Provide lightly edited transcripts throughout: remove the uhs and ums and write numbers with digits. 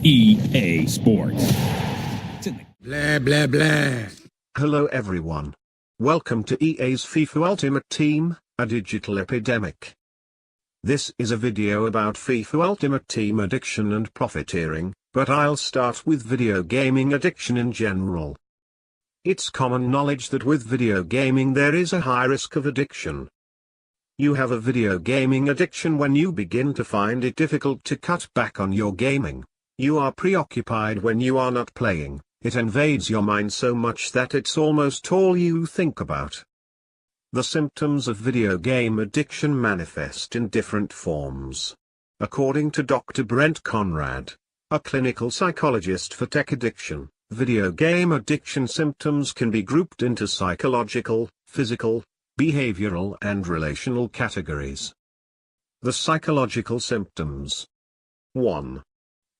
EA Sports. Blah, blah, blah. Hello everyone. Welcome to EA's FIFA Ultimate Team, a digital epidemic. This is a video about FIFA Ultimate Team addiction and profiteering, but I'll start with video gaming addiction in general. It's common knowledge that with video gaming there is a high risk of addiction. You have a video gaming addiction when you begin to find it difficult to cut back on your gaming. You are preoccupied when you are not playing. It invades your mind so much that it's almost all you think about. The symptoms of video game addiction manifest in different forms. According to Dr. Brent Conrad, a clinical psychologist for tech addiction, video game addiction symptoms can be grouped into psychological, physical, behavioral and relational categories. The psychological symptoms. 1.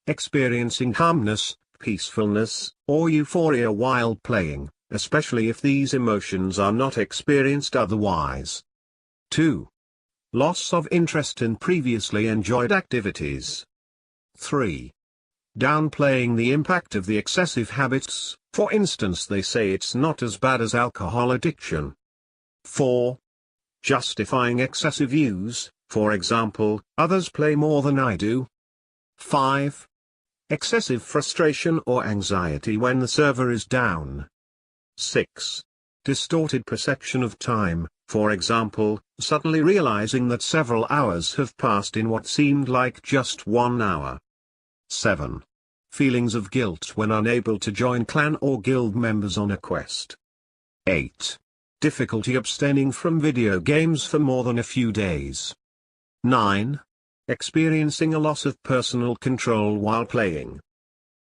Experiencing calmness, peacefulness, or euphoria while playing, especially if these emotions are not experienced otherwise. 2. Loss of interest in previously enjoyed activities. 3. Downplaying the impact of the excessive habits, for instance they say it's not as bad as alcohol addiction. 4. Justifying excessive use, for example, others play more than I do. 5. Excessive frustration or anxiety when the server is down. 6. Distorted perception of time, for example, suddenly realizing that several hours have passed in what seemed like just 1 hour. 7. Feelings of guilt when unable to join clan or guild members on a quest. 8. Difficulty abstaining from video games for more than a few days. 9. Experiencing a loss of personal control while playing.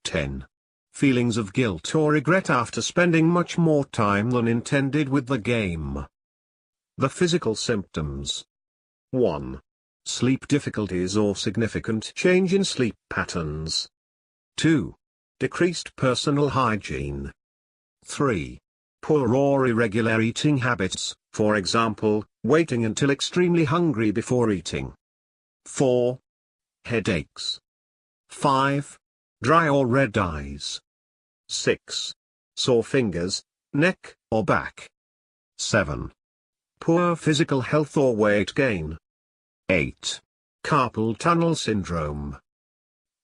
10. Feelings of guilt or regret after spending much more time than intended with the game. The physical symptoms. 1. Sleep difficulties or significant change in sleep patterns. 2. Decreased personal hygiene. 3. Poor or irregular eating habits, for example, waiting until extremely hungry before eating. 4. Headaches. 5. Dry or red eyes. 6. Sore fingers, neck or back. 7. Poor physical health or weight gain. 8. Carpal tunnel syndrome.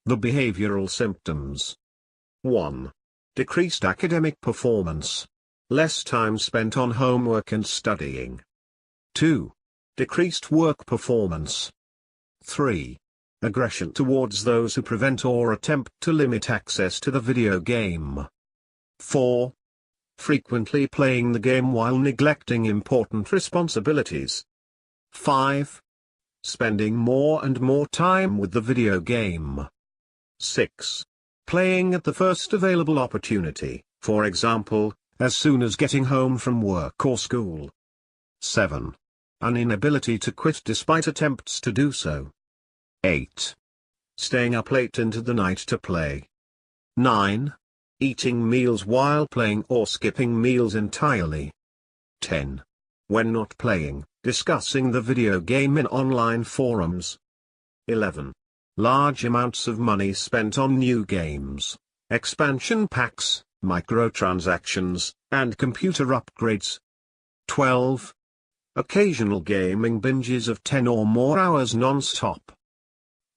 The behavioral symptoms. 1. Decreased academic performance. Less time spent on homework and studying. 2. Decreased work performance. 3. Aggression towards those who prevent or attempt to limit access to the video game. 4. Frequently playing the game while neglecting important responsibilities. 5. Spending more and more time with the video game. 6. Playing at the first available opportunity, for example, as soon as getting home from work or school. 7. An inability to quit despite attempts to do so. 8. Staying up late into the night to play. 9. Eating meals while playing or skipping meals entirely. 10. When not playing, discussing the video game in online forums. 11. Large amounts of money spent on new games, expansion packs, microtransactions, and computer upgrades. 12. Occasional gaming binges of 10 or more hours non-stop.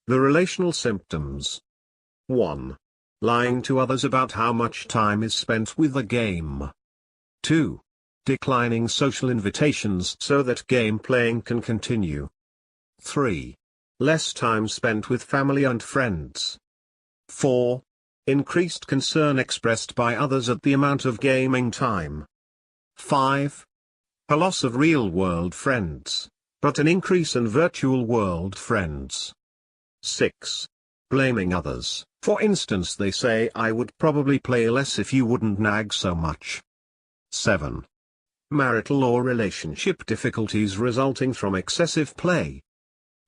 The relational symptoms. 1. Lying to others about how much time is spent with the game. 2. Declining social invitations so that game playing can continue. 3. Less time spent with family and friends. 4. Increased concern expressed by others at the amount of gaming time. 5. A loss of real-world friends, but an increase in virtual world friends. 6. Blaming others, for instance they say I would probably play less if you wouldn't nag so much. 7. Marital or relationship difficulties resulting from excessive play.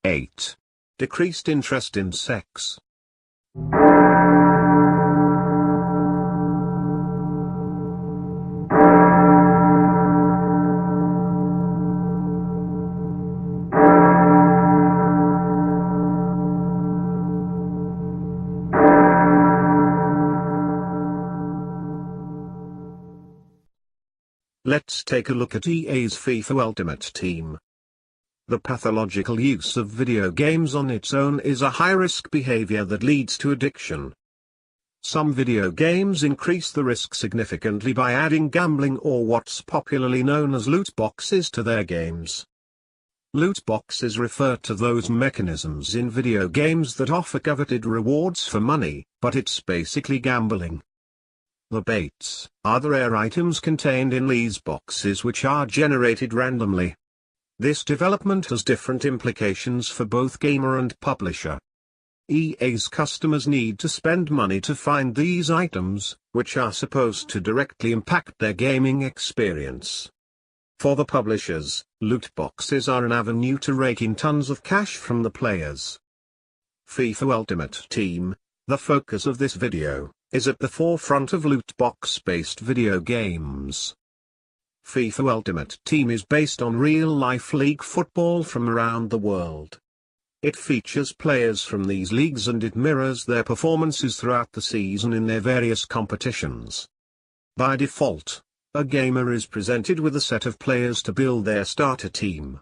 8. Decreased interest in sex. Let's take a look at EA's FIFA Ultimate Team. The pathological use of video games on its own is a high-risk behavior that leads to addiction. Some video games increase the risk significantly by adding gambling or what's popularly known as loot boxes to their games. Loot boxes refer to those mechanisms in video games that offer coveted rewards for money, but it's basically gambling. The baits are the rare items contained in these boxes which are generated randomly. This development has different implications for both gamer and publisher. EA's customers need to spend money to find these items, which are supposed to directly impact their gaming experience. For the publishers, loot boxes are an avenue to rake in tons of cash from the players. FIFA Ultimate Team, the focus of this video, is at the forefront of loot box-based video games. FIFA Ultimate Team is based on real-life league football from around the world. It features players from these leagues and it mirrors their performances throughout the season in their various competitions. By default, a gamer is presented with a set of players to build their starter team.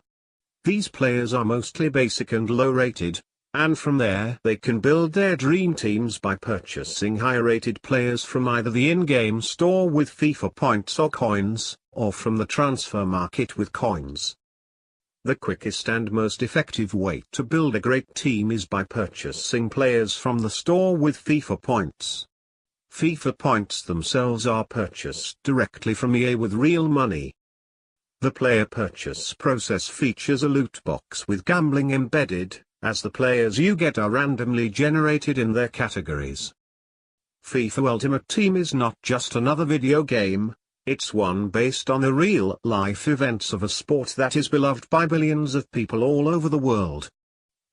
These players are mostly basic and low-rated, and from there they can build their dream teams by purchasing higher-rated players from either the in-game store with FIFA points or coins, or from the transfer market with coins. The quickest and most effective way to build a great team is by purchasing players from the store with FIFA points. FIFA points themselves are purchased directly from EA with real money. The player purchase process features a loot box with gambling embedded, as the players you get are randomly generated in their categories. FIFA Ultimate Team is not just another video game, it's one based on the real-life events of a sport that is beloved by billions of people all over the world.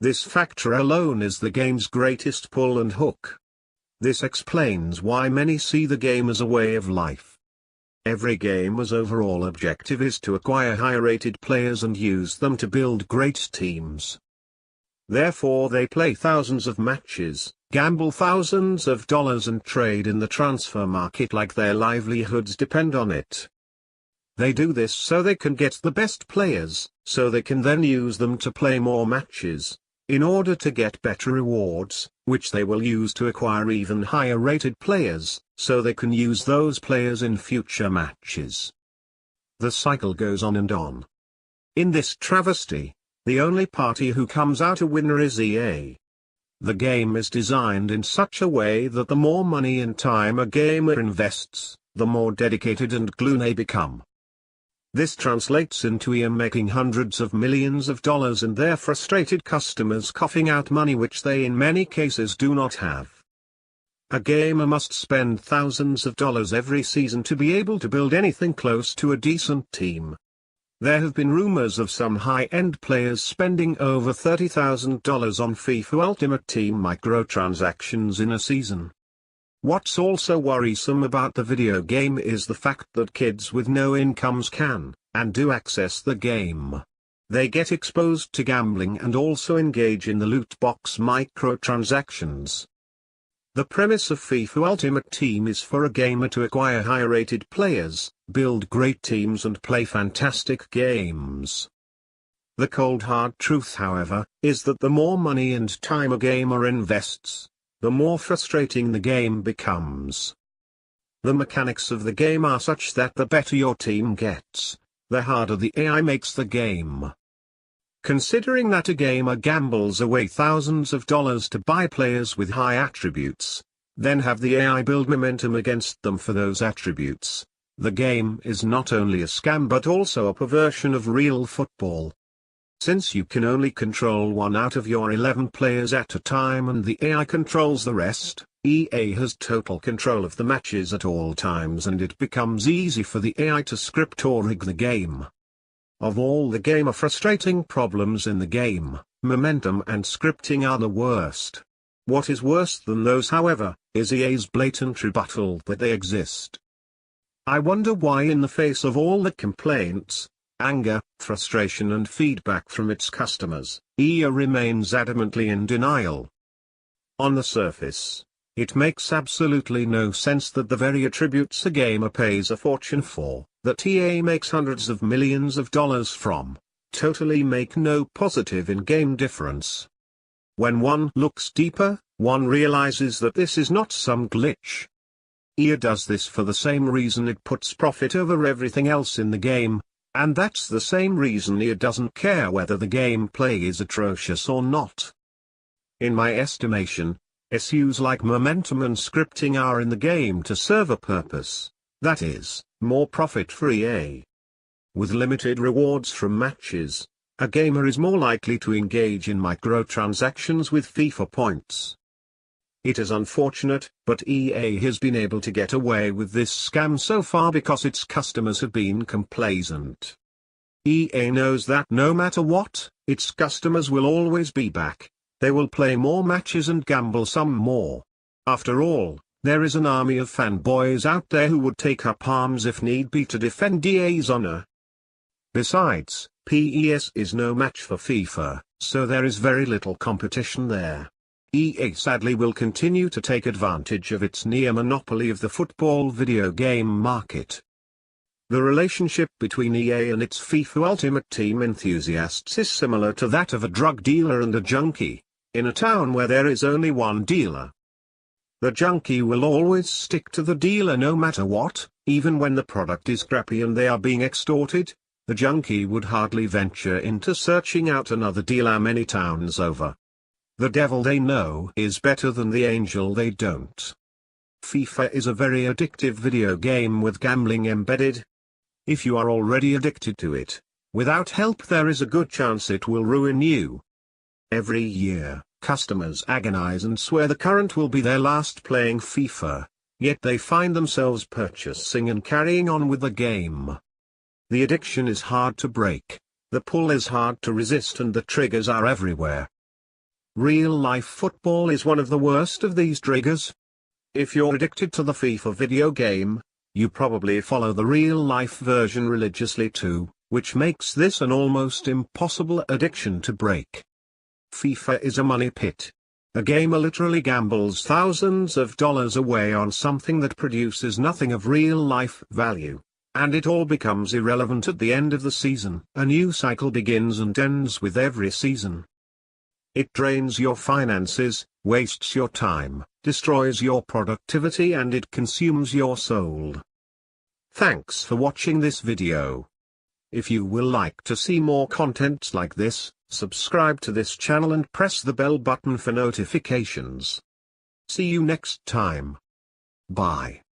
This factor alone is the game's greatest pull and hook. This explains why many see the game as a way of life. Every gamer's overall objective is to acquire high-rated players and use them to build great teams. Therefore they play thousands of matches, gamble thousands of dollars and trade in the transfer market like their livelihoods depend on it. They do this so they can get the best players, so they can then use them to play more matches, in order to get better rewards, which they will use to acquire even higher rated players, so they can use those players in future matches. The cycle goes on and on. In this travesty, the only party who comes out a winner is EA. The game is designed in such a way that the more money and time a gamer invests, the more dedicated and glued they become. This translates into EA making hundreds of millions of dollars and their frustrated customers coughing out money which they in many cases do not have. A gamer must spend thousands of dollars every season to be able to build anything close to a decent team. There have been rumors of some high-end players spending over $30,000 on FIFA Ultimate Team microtransactions in a season. What's also worrisome about the video game is the fact that kids with no incomes can, and do access the game. They get exposed to gambling and also engage in the loot box microtransactions. The premise of FIFA Ultimate Team is for a gamer to acquire high-rated players, build great teams and play fantastic games. The cold hard truth however, is that the more money and time a gamer invests, the more frustrating the game becomes. The mechanics of the game are such that the better your team gets, the harder the AI makes the game. Considering that a gamer gambles away thousands of dollars to buy players with high attributes, then have the AI build momentum against them for those attributes, the game is not only a scam but also a perversion of real football. Since you can only control one out of your 11 players at a time and the AI controls the rest, EA has total control of the matches at all times and it becomes easy for the AI to script or rig the game. Of all the gamer frustrating problems in the game, momentum and scripting are the worst. What is worse than those however, is EA's blatant rebuttal that they exist. I wonder why in the face of all the complaints, anger, frustration and feedback from its customers, EA remains adamantly in denial. On the surface, it makes absolutely no sense that the very attributes a gamer pays a fortune for, that EA makes hundreds of millions of dollars from, totally make no positive in-game difference. When one looks deeper, one realizes that this is not some glitch. EA does this for the same reason it puts profit over everything else in the game, and that's the same reason EA doesn't care whether the gameplay is atrocious or not. In my estimation, issues like momentum and scripting are in the game to serve a purpose, that is, more profit for EA. With limited rewards from matches, a gamer is more likely to engage in microtransactions with FIFA points. It is unfortunate, but EA has been able to get away with this scam so far because its customers have been complacent. EA knows that no matter what, its customers will always be back. They will play more matches and gamble some more. After all, there is an army of fanboys out there who would take up arms if need be to defend EA's honor. Besides, PES is no match for FIFA, so there is very little competition there. EA sadly will continue to take advantage of its near monopoly of the football video game market. The relationship between EA and its FIFA Ultimate Team enthusiasts is similar to that of a drug dealer and a junkie, in a town where there is only one dealer. The junkie will always stick to the dealer no matter what, even when the product is crappy and they are being extorted. The junkie would hardly venture into searching out another dealer many towns over. The devil they know is better than the angel they don't. FIFA is a very addictive video game with gambling embedded. If you are already addicted to it, without help there is a good chance it will ruin you. Every year, customers agonize and swear the current will be their last playing FIFA, yet they find themselves purchasing and carrying on with the game. The addiction is hard to break, the pull is hard to resist and the triggers are everywhere. Real-life football is one of the worst of these triggers. If you're addicted to the FIFA video game, you probably follow the real-life version religiously too, which makes this an almost impossible addiction to break. FIFA is a money pit. A gamer literally gambles thousands of dollars away on something that produces nothing of real-life value, and it all becomes irrelevant at the end of the season. A new cycle begins and ends with every season. It drains your finances, wastes your time, destroys your productivity and it consumes your soul. Thanks for watching this video. If you will like to see more content like this, subscribe to this channel and press the bell button for notifications. See you next time. Bye.